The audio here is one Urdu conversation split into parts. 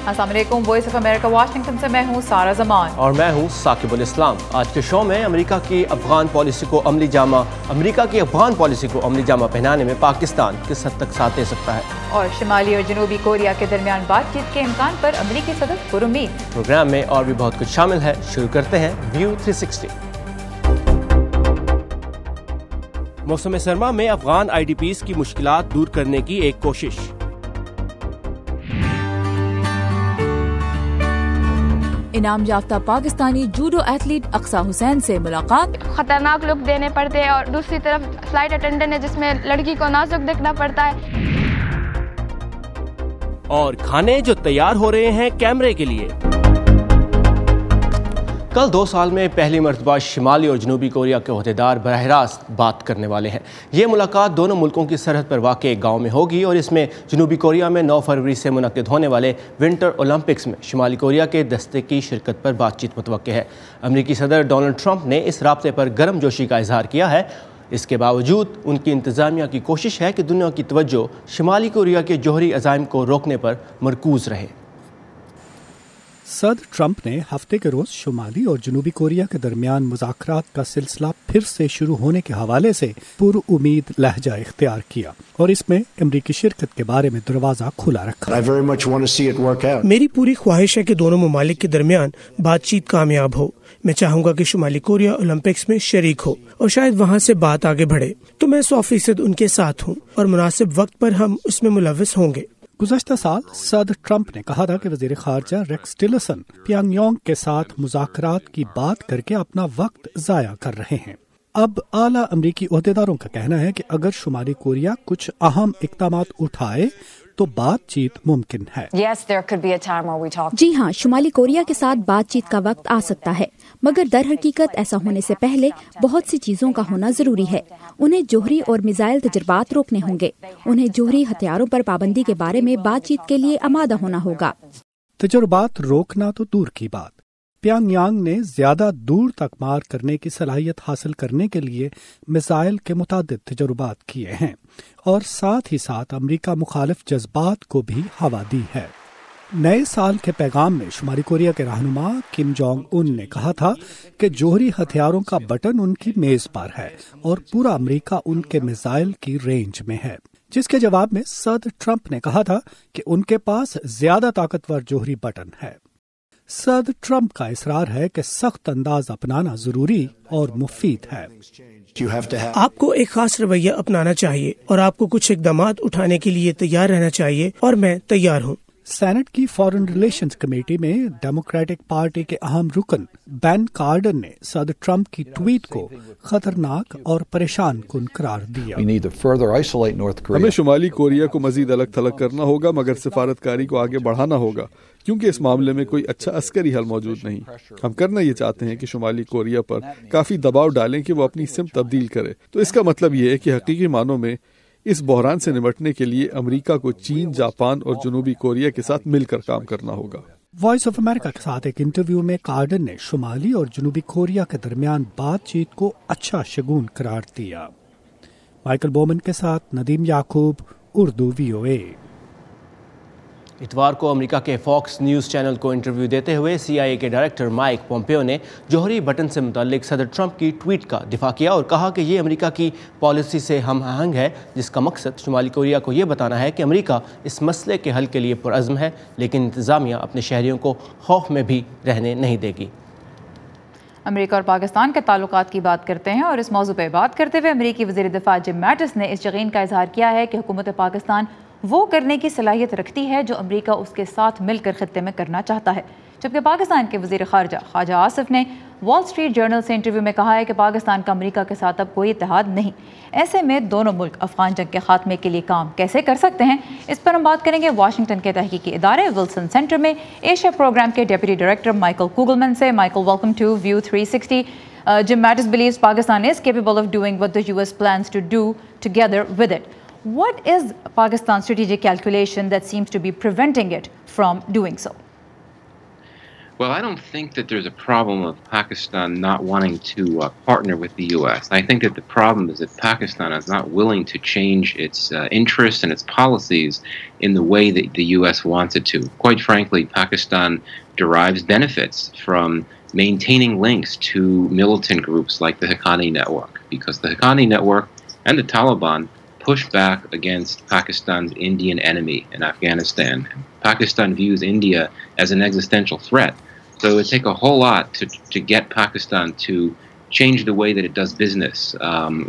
السلام علیکم، وائس آف امریکہ واشنگٹن سے میں ہوں سارہ زمان اور میں ہوں ثاقب الاسلام۔ آج کے شو میں امریکہ کی افغان پالیسی کو عملی جامہ پہنانے میں پاکستان کس حد تک ساتھ دے سکتا ہے، اور شمالی اور جنوبی کوریا کے درمیان بات چیت کے امکان پر امریکی صدر پرامید۔ پروگرام میں اور بھی بہت کچھ شامل ہے۔ شروع کرتے ہیں ویو 360۔ موسم سرما میں افغان آئی ڈی پیز کی مشکلات دور کرنے کی ایک کوشش۔ انعام یافتہ پاکستانی جوڈو ایتھلیٹ اقصی حسین سے ملاقات۔ خطرناک لک دینے پڑتے ہیں اور دوسری طرف فلائٹ اٹینڈنٹ ہے جس میں لڑکی کو نازک دیکھنا پڑتا ہے۔ اور کھانے جو تیار ہو رہے ہیں کیمرے کے لیے۔ کل 2 سال میں پہلی مرتبہ شمالی اور جنوبی کوریا کے عہدیدار براہ راست بات کرنے والے ہیں۔ یہ ملاقات دونوں ملکوں کی سرحد پر واقع ایک گاؤں میں ہوگی اور اس میں جنوبی کوریا میں 9 فروری سے منعقد ہونے والے ونٹر اولمپکس میں شمالی کوریا کے دستے کی شرکت پر بات چیت متوقع ہے۔ امریکی صدر ڈونلڈ ٹرمپ نے اس رابطے پر گرم جوشی کا اظہار کیا ہے۔ اس کے باوجود ان کی انتظامیہ کی کوشش ہے کہ دنیا کی توجہ شمالی کوریا کے جوہری عزائم کو روکنے پر مرکوز رہے۔ صدر ٹرمپ نے ہفتے کے روز شمالی اور جنوبی کوریا کے درمیان مذاکرات کا سلسلہ پھر سے شروع ہونے کے حوالے سے پر امید لہجہ اختیار کیا اور اس میں امریکی شرکت کے بارے میں دروازہ کھلا رکھا۔ میری پوری خواہش ہے کہ دونوں ممالک کے درمیان بات چیت کامیاب ہو۔ میں چاہوں گا کہ شمالی کوریا اولمپکس میں شریک ہو اور شاید وہاں سے بات آگے بڑھے، تو میں 100% ان کے ساتھ ہوں اور مناسب وقت پر ہم اس میں ملوث ہوں گے۔ گزشتہ سال صدر ٹرمپ نے کہا تھا کہ وزیر خارجہ ریکس ٹیلرسن پیانگ یانگ کے ساتھ مذاکرات کی بات کر کے اپنا وقت ضائع کر رہے ہیں۔ اب اعلیٰ امریکی عہدیداروں کا کہنا ہے کہ اگر شمالی کوریا کچھ اہم اقدامات اٹھائے تو بات چیت ممکن ہے۔ جی ہاں، شمالی کوریا کے ساتھ بات چیت کا وقت آ سکتا ہے، مگر در حقیقت ایسا ہونے سے پہلے بہت سی چیزوں کا ہونا ضروری ہے۔ انہیں جوہری اور میزائل تجربات روکنے ہوں گے، انہیں جوہری ہتھیاروں پر پابندی کے بارے میں بات چیت کے لیے آمادہ ہونا ہوگا۔ تجربات روکنا تو دور کی بات، پیانگ یانگ نے زیادہ دور تک مار کرنے کی صلاحیت حاصل کرنے کے لیے میزائل کے متعدد تجربات کیے ہیں اور ساتھ ہی ساتھ امریکہ مخالف جذبات کو بھی ہوا دی ہے۔ نئے سال کے پیغام میں شمالی کوریا کے رہنما کم جونگ ان نے کہا تھا کہ جوہری ہتھیاروں کا بٹن ان کی میز پر ہے اور پورا امریکہ ان کے میزائل کی رینج میں ہے، جس کے جواب میں صدر ٹرمپ نے کہا تھا کہ ان کے پاس زیادہ طاقتور جوہری بٹن ہے۔ صدر ٹرمپ کا اصرار ہے کہ سخت انداز اپنانا ضروری اور مفید ہے۔ آپ کو ایک خاص رویہ اپنانا چاہیے اور آپ کو کچھ اقدامات اٹھانے کے لیے تیار رہنا چاہیے، اور میں تیار ہوں۔ سینٹ کی فارن ریلیشنز کمیٹی میں ڈیموکریٹک پارٹی کے اہم رکن بین کارڈن نے صدر ٹرمپ کی ٹویٹ کو خطرناک اور پریشان کن قرار دیا۔ ہمیں شمالی کوریا کو مزید الگ تھلگ کرنا ہوگا، مگر سفارتکاری کو آگے بڑھانا ہوگا، کیونکہ اس معاملے میں کوئی اچھا عسکری حل موجود نہیں۔ ہم کرنا یہ چاہتے ہیں کہ شمالی کوریا پر کافی دباؤ ڈالیں کہ وہ اپنی سمت تبدیل کرے۔ تو اس کا مطلب یہ ہے کہ حقیقی معنوں میں اس بحران سے نمٹنے کے لیے امریکہ کو چین، جاپان اور جنوبی کوریا کے ساتھ مل کر کام کرنا ہوگا۔ وائس آف امریکہ کے ساتھ ایک انٹرویو میں کارڈن نے شمالی اور جنوبی کوریا کے درمیان بات چیت کو اچھا شگون قرار دیا۔ مائیکل بومن کے ساتھ ندیم یعقوب، اردو VOA۔ اتوار کو امریکہ کے فاکس نیوز چینل کو انٹرویو دیتے ہوئے CIA کے ڈائریکٹر مائک پومپیو نے جوہری بٹن سے متعلق صدر ٹرمپ کی ٹویٹ کا دفاع کیا اور کہا کہ یہ امریکہ کی پالیسی سے ہم آہنگ ہے، جس کا مقصد شمالی کوریا کو یہ بتانا ہے کہ امریکہ اس مسئلے کے حل کے لیے پرعزم ہے، لیکن انتظامیہ اپنے شہریوں کو خوف میں بھی رہنے نہیں دے گی۔ امریکہ اور پاکستان کے تعلقات کی بات کرتے ہیں اور اس موضوع پہ بات کرتے ہوئے امریکی وزیر دفاع جم میٹس نے اس یقین کا اظہار کیا ہے کہ حکومت پاکستان وہ کرنے کی صلاحیت رکھتی ہے جو امریکہ اس کے ساتھ مل کر خطے میں کرنا چاہتا ہے، جبکہ پاکستان کے وزیر خارجہ خواجہ آصف نے وال اسٹریٹ جرنل سے انٹرویو میں کہا ہے کہ پاکستان کا امریکہ کے ساتھ اب کوئی اتحاد نہیں۔ ایسے میں دونوں ملک افغان جنگ کے خاتمے کے لیے کام کیسے کر سکتے ہیں، اس پر ہم بات کریں گے واشنگٹن کے تحقیقی ادارے ولسن سینٹر میں ایشیا پروگرام کے ڈپٹی ڈائریکٹر مائیکل کوگلمن سے۔ Michael, welcome to view 360۔ Jim Mattis believes Pakistan is capable of doing what the US plans to do together with it. What is Pakistan's strategic calculation that seems to be preventing it from doing so? Well, I don't think that there's a problem of Pakistan not wanting to partner with the U.S. I think that the problem is that Pakistan is not willing to change its interests and its policies in the way that the U.S. wants it to. Quite frankly, Pakistan derives benefits from maintaining links to militant groups like the Haqqani Network, because the Haqqani Network and the Taliban push back against Pakistan's Indian enemy in Afghanistan. Pakistan views India as an existential threat. So it would take a whole lot to get Pakistan to change the way that it does business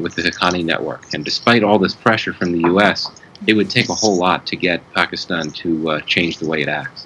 with the Haqqani Network. And despite all this pressure from the U.S., it would take a whole lot to get Pakistan to change the way it acts.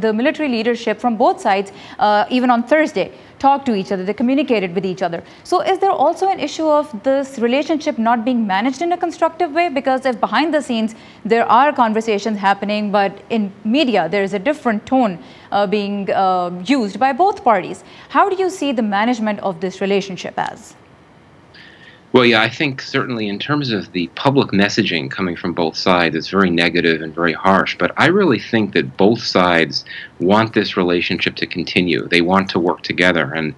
the military leadership from both sides, even on Thursday, talked to each other, they communicated with each other. So is there also an issue of this relationship not being managed in a constructive way? Because if behind the scenes there are conversations happening, but in media there is a different tone being used by both parties, how do you see the management of this relationship as? Well, yeah, I think certainly in terms of the public messaging coming from both sides, it's very negative and very harsh. But I really think that both sides want this relationship to continue. They want to work together. And,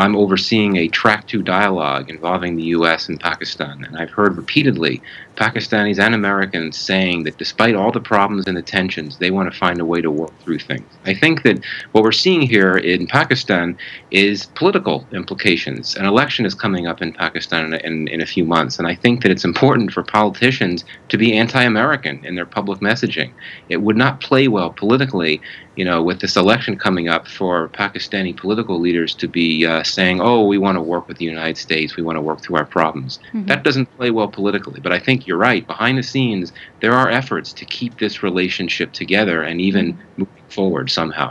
I'm overseeing a Track 2 dialogue involving the U.S. and Pakistan. And I've heard repeatedly Pakistanis and Americans saying that despite all the problems and the tensions, they want to find a way to work through things. I think that what we're seeing here in Pakistan is political implications. An election is coming up in Pakistan in a few months, and I think that it's important for politicians to be anti-American in their public messaging. It would not play well politically, with this election coming up, for Pakistani political leaders to be saying, oh, we want to work with the United States, we want to work through our problems. That doesn't play well politically, but I think you're right. Behind the scenes, there are efforts to keep this relationship together and even moving forward somehow.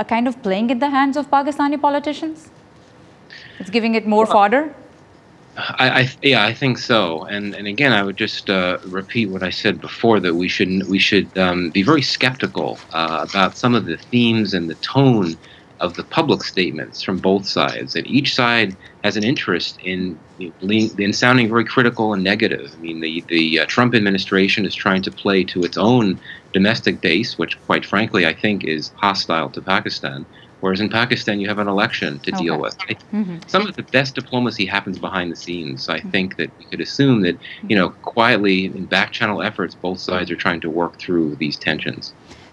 are kind of playing in the hands of Pakistani politicians? It's giving it more fodder? I think so. And again, I would just repeat what I said before, that we should be very skeptical about some of the themes and the tone of the public statements from both sides. That each side has an interest in sounding very critical and negative. I mean, the Trump administration is trying to play to its own domestic base, which, quite frankly, I think is hostile to Pakistan. Whereas in Pakistan, you have an election to deal with. Some of the best diplomacy happens behind the scenes. So I think that we could assume that, quietly in back channel efforts, both sides are trying to work through these tensions.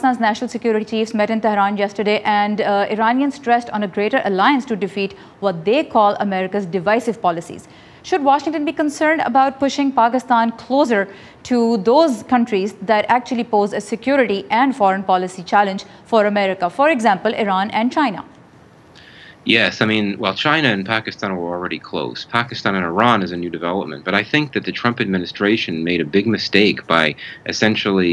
Pakistan's national security chiefs met in Tehran yesterday, and Iranians stressed on a greater alliance to defeat what they call America's divisive policies. Should Washington be concerned about pushing Pakistan closer to those countries that actually pose a security and foreign policy challenge for America, for example, Iran and China? Yes, I mean, well, China and Pakistan were already close. Pakistan and Iran is a new development. But I think that the Trump administration made a big mistake by essentially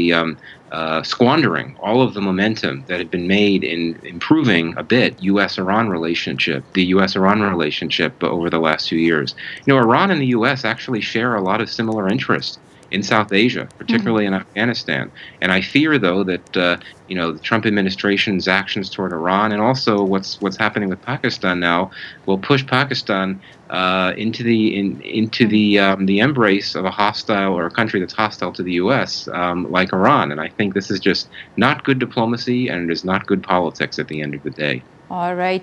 squandering all of the momentum that had been made in improving a bit U.S.-Iran relationship, the U.S.-Iran relationship over the last few years. Iran and the U.S. actually share a lot of similar interests in South Asia, particularly in Afghanistan. And I fear, though, that the Trump administration's actions toward Iran and also what's happening with Pakistan now will push Pakistan into the embrace of a hostile or a country that's hostile to the U.S. Like Iran. And I think this is just not good diplomacy, and it is not good politics at the end of the day. Alright.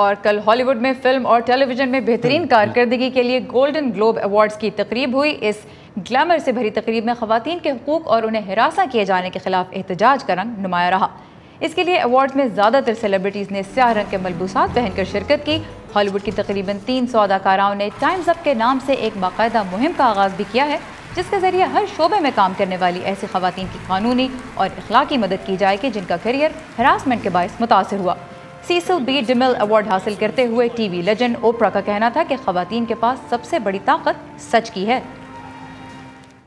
اور کل ہالی ووڈ میں فلم اور ٹیلی ویژن میں بہترین کارکردگی کے لیے گولڈن گلوب ایوارڈز کی تقریب ہوئی۔ اس گلیمر سے بھری تقریب میں خواتین کے حقوق اور انہیں ہراساں کیے جانے کے خلاف احتجاج کا رنگ نمایاں رہا۔ اس کے لیے ایوارڈز میں زیادہ تر سیلیبریٹیز نے سیاہ رنگ کے ملبوسات پہن کر شرکت کی۔ ہالی ووڈ کی تقریباً 300 اداکاراؤں نے ٹائمز اپ کے نام سے ایک باقاعدہ مہم کا آغاز بھی کیا ہے، جس کے ذریعے ہر شعبے میں کام کرنے والی ایسی خواتین کی قانونی اور اخلاقی مدد کی جائے گی جن کا کیریئر ہراسمنٹ کے باعث متاثر ہوا۔ سیسل بی ڈیمل ایوارڈ حاصل کرتے ہوئے ٹی وی لیجنڈ اوپرا کا کہنا تھا کہ خواتین کے پاس سب سے بڑی طاقت سچ کی ہے۔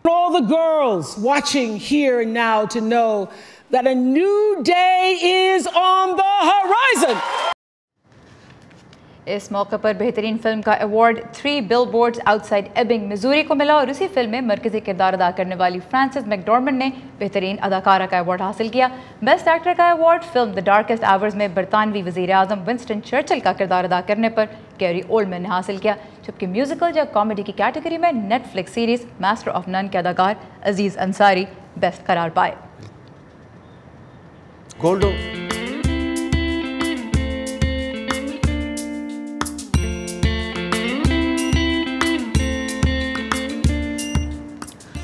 All the girls watching here and now to know that a new day is on the horizon. اس موقع پر بہترین فلم کا ایوارڈ 3 بل بورڈز آؤٹ سائڈ ایبنگ میزوری کو ملا اور اسی فلم میں مرکزی کردار ادا کرنے والی فرانسس میکڈورمنڈ نے بہترین اداکارہ کا ایوارڈ حاصل کیا۔ بیسٹ ایکٹر کا ایوارڈ فلم دی ڈارکسٹ آورز میں برطانوی وزیر اعظم ونسٹن چرچل کا کردار ادا کرنے پر گیری اولڈمین نے حاصل کیا، جبکہ میوزیکل یا کامیڈی کی کیٹیگری میں Netflix series master of none کے اداکار عزیز انصاری بیسٹ قرار پائے۔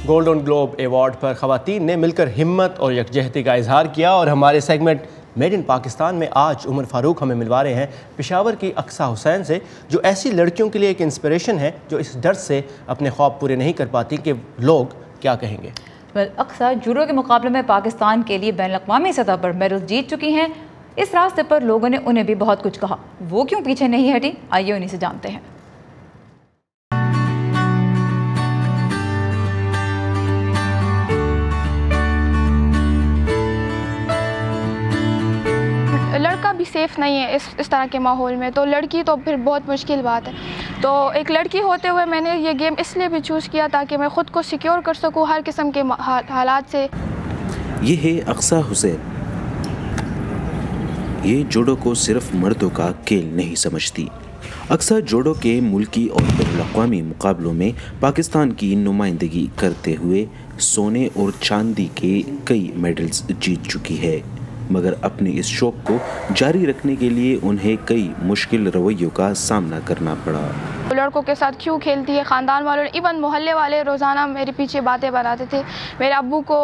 گولڈن گلوب ایوارڈ پر خواتین نے مل کر ہمت اور یکجہتی کا اظہار کیا، اور ہمارے سیگمنٹ میڈ ان پاکستان میں آج عمر فاروق ہمیں ملوا رہے ہیں پشاور کی اقصیٰ حسین سے، جو ایسی لڑکیوں کے لیے ایک انسپریشن ہے جو اس ڈر سے اپنے خواب پورے نہیں کر پاتی کہ لوگ کیا کہیں گے۔ اقصیٰ جوڈو کے مقابلے میں پاکستان کے لیے بین الاقوامی سطح پر میڈل جیت چکی ہیں۔ اس راستے پر لوگوں نے انہیں بھی بہت کچھ کہا، وہ کیوں پیچھے نہیں ہٹی، آئیے انہیں سے جانتے ہیں۔ لڑکا بھی سیف نہیں ہے اس طرح کے ماحول میں، تو لڑکی تو پھر بہت مشکل بات ہے۔ تو ایک لڑکی ہوتے ہوئے میں نے یہ گیم اس لیے بھی چوز کیا تاکہ میں خود کو سیکیور کر سکوں ہر قسم کے حالات سے۔ یہ ہے اقصیٰ حسین۔ یہ جوڈو کو صرف مردوں کا کھیل نہیں سمجھتی۔ اقصیٰ جوڈو کے ملکی اور بین الاقوامی مقابلوں میں پاکستان کی نمائندگی کرتے ہوئے سونے اور چاندی کے کئی میڈلز جیت چکی ہے، مگر اپنے اس شوق کو جاری رکھنے کے لیے انہیں کئی مشکل رویوں کا سامنا کرنا پڑا۔ لڑکوں کے ساتھ کیوں کھیلتی ہے، خاندان والوں نے، ایون محلے والے روزانہ میرے پیچھے باتیں بناتے تھے، میرے ابو کو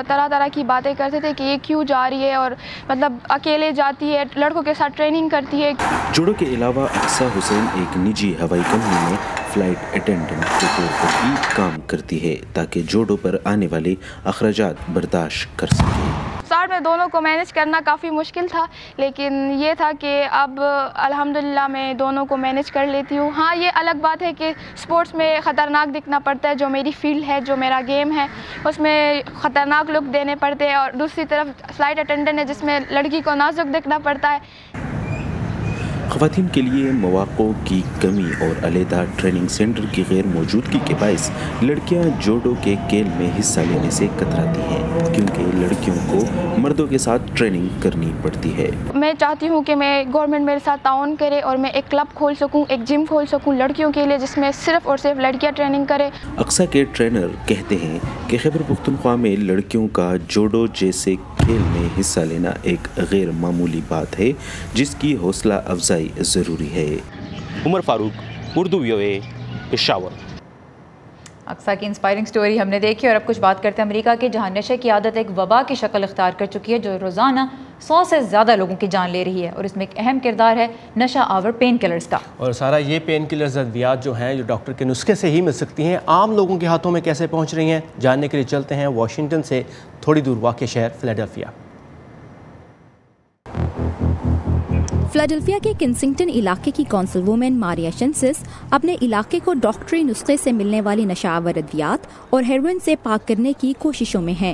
طرح طرح کی باتیں کرتے تھے کہ یہ کیوں جا رہی ہے، اور مطلب اکیلے جاتی ہے، لڑکوں کے ساتھ ٹریننگ کرتی ہے۔ جوڈو کے علاوہ اقصیٰ حسین ایک نجی ہوائی کمپنی میں فلائٹ اٹینڈنٹ کے طور پر بھی کام کرتی ہے تاکہ جوڈو پر آنے والے اخراجات برداشت کر سکے۔ اسٹارٹ میں دونوں کو مینیج کرنا کافی مشکل تھا، لیکن یہ تھا کہ اب الحمدللہ میں دونوں کو مینیج کر لیتی ہوں۔ ہاں یہ الگ بات ہے کہ سپورٹس میں خطرناک دکھنا پڑتا ہے، جو میری فیلڈ ہے، جو میرا گیم ہے، اس میں خطرناک لک دینے پڑتے ہیں، اور دوسری طرف فلائٹ اٹینڈنٹ ہے جس میں لڑکی کو نازک دکھنا پڑتا ہے۔ خواتین کے لیے مواقع کی کمی اور علیحدہ ٹریننگ سینٹر کی غیر موجودگی کے باعث لڑکیاں جوڈو کے کھیل میں حصہ لینے سے کتراتی ہیں، کیونکہ لڑکیوں کو مردوں کے ساتھ ٹریننگ کرنی پڑتی ہے۔ میں چاہتی ہوں کہ میں گورنمنٹ میرے ساتھ تعاون کرے اور میں ایک کلب کھول سکوں، ایک جم کھول سکوں لڑکیوں کے لیے، جس میں صرف اور صرف لڑکیاں ٹریننگ کرے۔ اقصیٰ کے ٹرینر کہتے ہیں کہ خیبر پختونخوا میں لڑکیوں کا جوڈو جیسے کھیل میں حصہ لینا ایک غیر معمولی بات ہے، جس کی حوصلہ افزائی ضروری ہے۔ عمر فاروق، اردو ویو، پشاور۔ اقصیٰ کی انسپائرنگ سٹوری ہم نے دیکھی، اور اب کچھ بات کرتے ہیں امریکہ کی، جہاں نشے کی عادت ایک وبا کی شکل اختیار کر چکی ہے جو روزانہ 100 سے زیادہ لوگوں کی جان لے رہی ہے، اور اس میں ایک اہم کردار ہے نشہ آور پین کلرز کا۔ اور سارا یہ پین کلرز ادویات جو ہیں جو ڈاکٹر کے نسخے سے ہی مل سکتی ہیں، عام لوگوں کے ہاتھوں میں کیسے پہنچ رہی ہیں، جاننے کے لیے چلتے ہیں واشنگٹن سے تھوڑی دور واقع شہر فلیڈلفیا۔ فلیڈلفیا کے کنسنگٹن علاقے کی کونسل وومن ماریا شنسس اپنے علاقے کو ڈاکٹری نسخے سے ملنے والی نشہ آور ادویات اور ہیروئن سے پاک کرنے کی کوششوں میں ہیں۔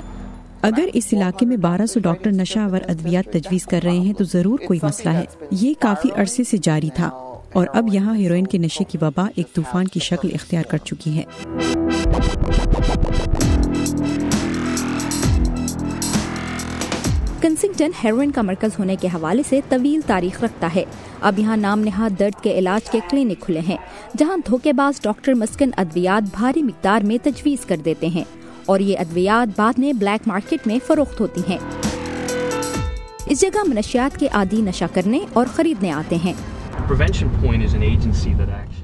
اگر اس علاقے میں 1200 ڈاکٹر نشہ آور ادویات تجویز کر رہے ہیں تو ضرور کوئی مسئلہ ہے۔ یہ کافی عرصے سے جاری تھا، اور اب یہاں ہیروئن کے نشے کی وبا ایک طوفان کی شکل اختیار کر چکی ہے۔ کنسنگٹن ہیروئن کا مرکز ہونے کے حوالے سے طویل تاریخ رکھتا ہے۔ اب یہاں نام نہاد درد کے علاج کے کلینک کھلے ہیں، جہاں دھوکے باز ڈاکٹر مسکن ادویات بھاری مقدار میں تجویز کر دیتے ہیں، اور یہ ادویات بعد میں بلیک مارکیٹ میں فروخت ہوتی ہیں۔ اس جگہ منشیات کے عادی نشہ کرنے اور خریدنے آتے ہیں۔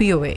VOA।